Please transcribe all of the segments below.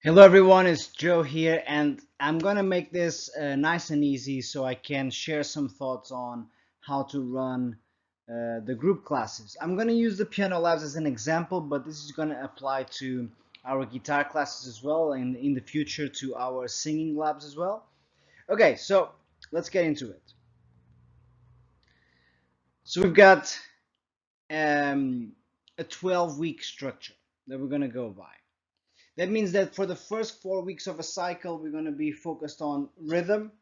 Hello everyone, it's Joe here, and I'm gonna make this nice and easy so I can share some thoughts on how to run the group classes. I'm gonna use the piano labs as an example, but this is gonna apply to our guitar classes as well, and in the future to our singing labs as well. Okay, so let's get into it. So we've got a 12-week structure that we're gonna go by. That means that for the first 4 weeks of a cycle, we're going to be focused on rhythm.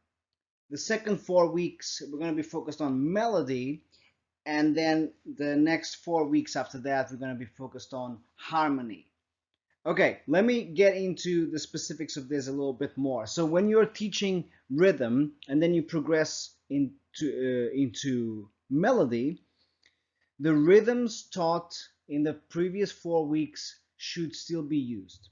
The second 4 weeks, we're going to be focused on melody. And then the next 4 weeks after that, we're going to be focused on harmony. Okay, let me get into the specifics of this a little bit more. So when you're teaching rhythm and then you progress into melody, the rhythms taught in the previous 4 weeks should still be used.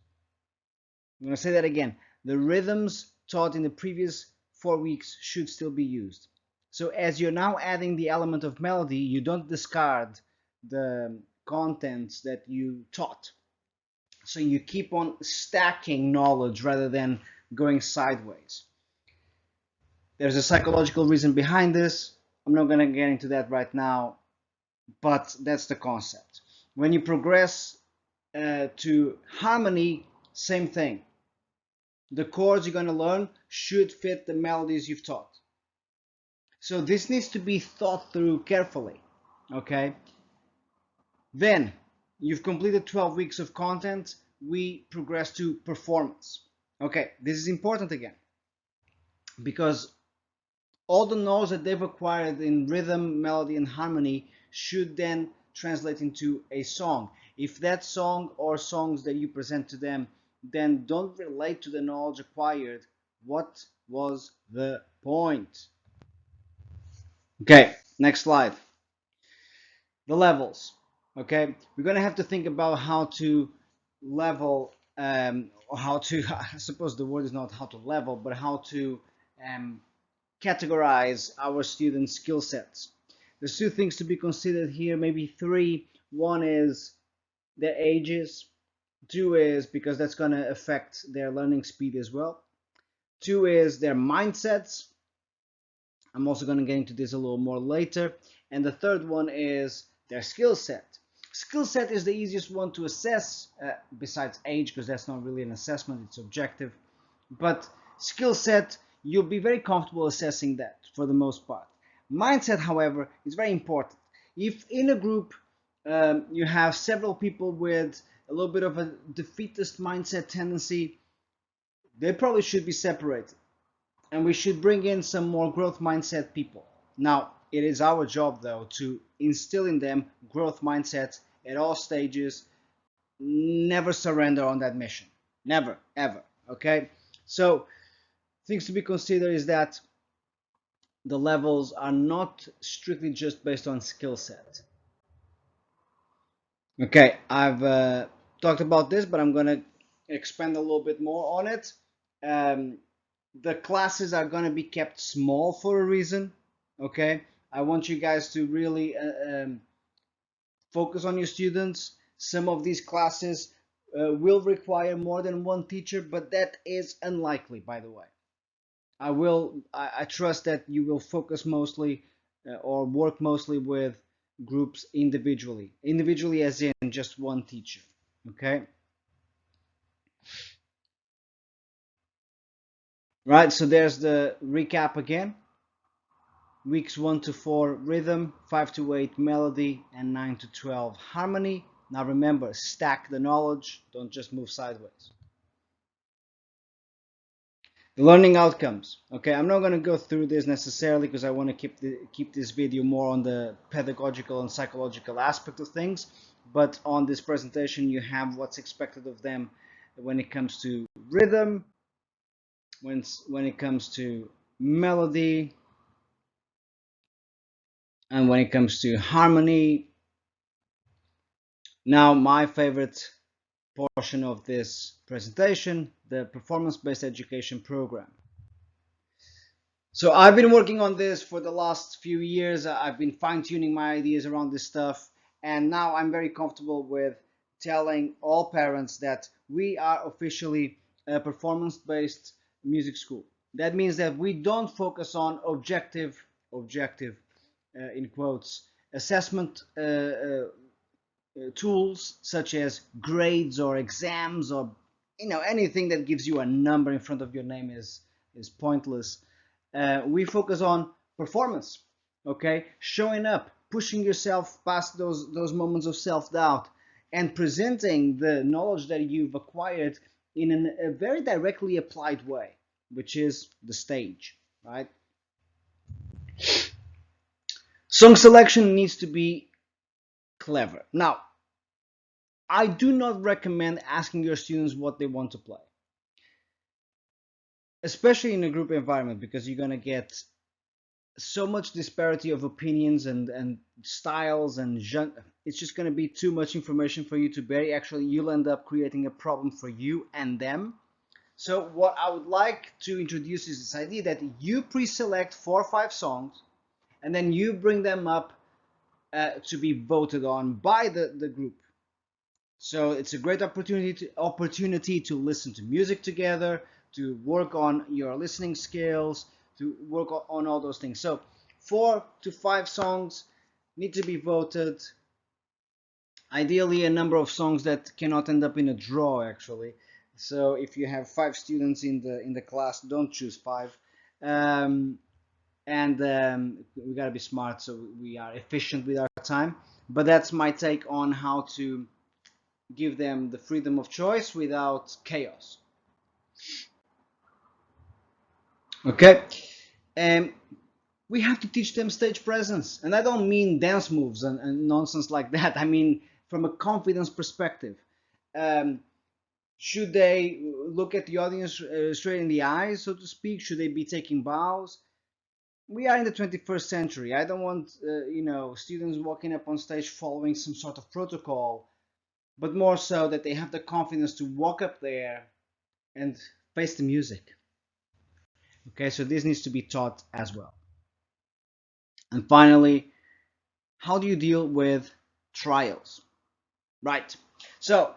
I'm going to say that again. The rhythms taught in the previous 4 weeks should still be used. So as you're now adding the element of melody, you don't discard the contents that you taught. So you keep on stacking knowledge rather than going sideways. There's a psychological reason behind this. I'm not going to get into that right now, but that's the concept. When you progress to harmony, same thing. The chords you're going to learn should fit the melodies you've taught. So this needs to be thought through carefully, okay? Then you've completed 12 weeks of content, we progress to performance. Okay, this is important again because all the notes that they've acquired in rhythm, melody, and harmony should then translate into a song. If that song or songs that you present to them then don't relate to the knowledge acquired, what was the point? Okay, next slide. The levels. Okay, we're gonna have to think about how to level, or how to, I suppose the word is not how to level, but how to categorize our students' skill sets. There's two things to be considered here, maybe three. One is their ages. Two is because that's going to affect their learning speed as well. Two is their mindsets. I'm also going to get into this a little more later. And the third one is their skill set. Skill set is the easiest one to assess, besides age, because that's not really an assessment, it's objective. But skill set, you'll be very comfortable assessing that for the most part. Mindset, however, is very important. If in a group you have several people with a little bit of a defeatist mindset tendency, they probably should be separated. And we should bring in some more growth mindset people. Now, it is our job, though, to instill in them growth mindsets at all stages. Never surrender on that mission. Never, ever. Okay? So, things to be considered is that the levels are not strictly just based on skill set. Okay, I've talked about this, but I'm going to expand a little bit more on it. Um, the classes are going to be kept small for a reason. Okay, I want you guys to really focus on your students. Some of these classes will require more than one teacher, but that is unlikely, by the way. I trust that you will focus mostly or work mostly with groups individually as in just one teacher. Okay, right, so there's the recap again. Weeks 1 to 4 rhythm, 5 to 8 melody, and 9 to 12 harmony. Now remember, stack the knowledge, don't just move sideways. The learning outcomes. Okay, I'm not going to go through this necessarily because I want to keep this video more on the pedagogical and psychological aspect of things. But on this presentation, you have what's expected of them when it comes to rhythm, when it comes to melody, and when it comes to harmony. Now, my favorite portion of this presentation, the performance-based education program. So I've been working on this for the last few years. I've been fine-tuning my ideas around this stuff, and now I'm very comfortable with telling all parents that we are officially a performance-based music school. That means that we don't focus on objective in quotes assessment tools such as grades or exams, or anything that gives you a number in front of your name is pointless. We focus on performance, okay, showing up, pushing yourself past those moments of self-doubt, and presenting the knowledge that you've acquired in a very directly applied way, which is the stage, right? Song selection needs to be clever. Now, I do not recommend asking your students what they want to play, especially in a group environment, because you're going to get so much disparity of opinions and styles, and it's just going to be too much information for you to bear. Actually, you'll end up creating a problem for you and them. So what I would like to introduce is this idea that you pre-select 4 or 5 songs, and then you bring them up to be voted on by the group. So it's a great opportunity to listen to music together, to work on your listening skills, to work on all those things. So 4 to 5 songs need to be voted. Ideally, a number of songs that cannot end up in a draw, actually. So if you have 5 students in the class, don't choose 5. We gotta be smart, so we are efficient with our time. But that's my take on how to give them the freedom of choice without chaos. Okay, and we have to teach them stage presence, and I don't mean dance moves and nonsense like that. I mean from a confidence perspective. Should they look at the audience straight in the eyes, so to speak? Should they be taking bows? We are in the 21st century. I don't want students walking up on stage following some sort of protocol, but more so that they have the confidence to walk up there and face the music. Okay, so this needs to be taught as well. And finally, how do you deal with trials? Right, so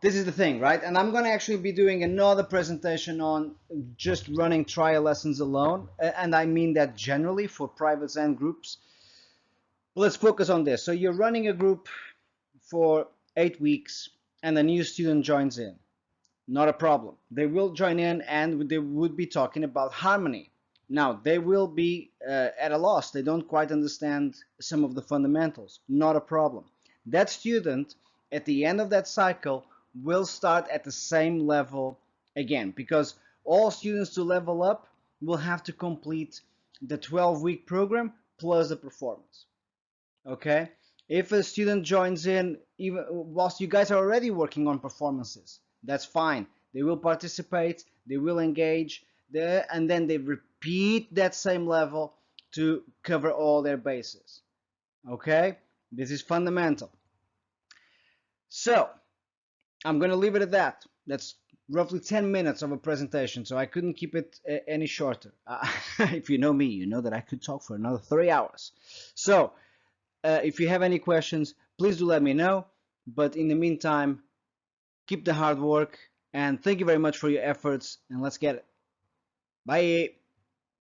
this is the thing, right? And I'm going to actually be doing another presentation on just running trial lessons alone, and I mean that generally for privates and groups. Let's focus on this. So you're running a group for 8 weeks and a new student joins in. Not a problem. They will join in and they would be talking about harmony. Now, they will be at a loss. They don't quite understand some of the fundamentals. Not a problem. That student, at the end of that cycle, will start at the same level again, because all students to level up will have to complete the 12-week program plus the performance. Okay? If a student joins in even whilst you guys are already working on performances, that's fine. They will participate, they will engage there, and then they repeat that same level to cover all their bases. Okay? This is fundamental. So, I'm going to leave it at that. That's roughly 10 minutes of a presentation, so I couldn't keep it any shorter. If you know me, you know that I could talk for another 3 hours. So, if you have any questions, please do let me know. But in the meantime, keep the hard work, and thank you very much for your efforts, and let's get it. Bye.